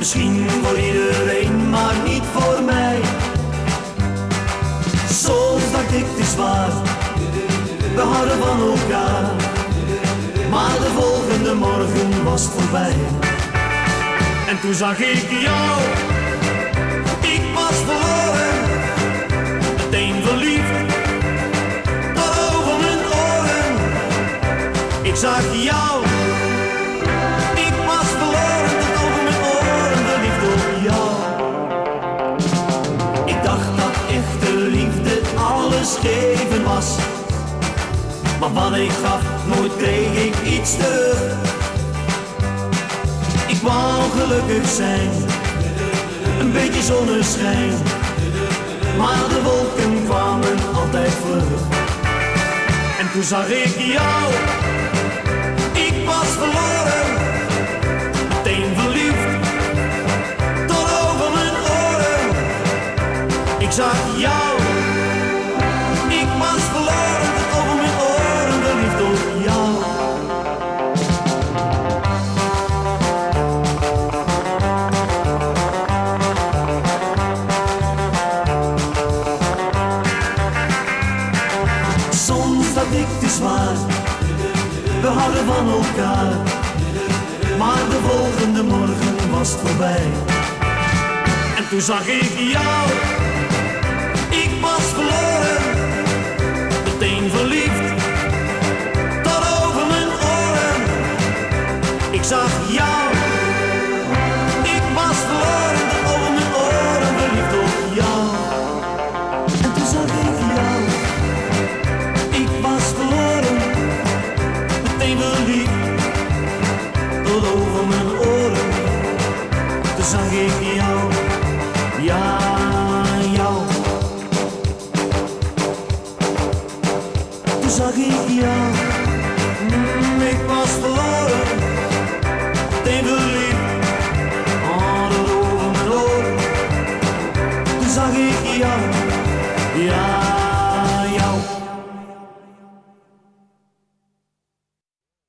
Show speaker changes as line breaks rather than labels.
Misschien voor iedereen, maar niet voor mij. Soms dacht ik het is waar, we houden van elkaar. Maar de volgende morgen was het voorbij. En toen zag ik jou, ik was verloren. Meteen verliefd, tot over mijn oren. Ik zag jou, ik was verloren, tot over mijn oren. Verliefd op jou. Ik dacht dat echte liefde alles geven was. Maar wat ik gaf, nooit kreeg ik iets terug. Ik wou gelukkig zijn, een beetje zonneschijn. Maar de wolken kwamen altijd vlug. En toen zag ik jou, ik was verloren. Meteen verliefd, tot over mijn oren. Ik zag jou, ik was verloren, tot over mijn oren. Verliefd op jou. Soms dacht ik het is waar, we houden van elkaar. Maar de volgende morgen was het voorbij. En toen zag ik jou, ik was verloren. Meteen verliefd, tot over mijn oren. Ik zag jou, ik was verloren, tot over mijn oren. Verliefd op jou. En toen zag ik jou, ik was verloren. Meteen verliefd, tot over mijn oren. Toen zag ik jou, ja, jou. Toen zag ik jou, ik was verloren. Meteen verliefd, tot over mijn oren. Toen zag ik jou.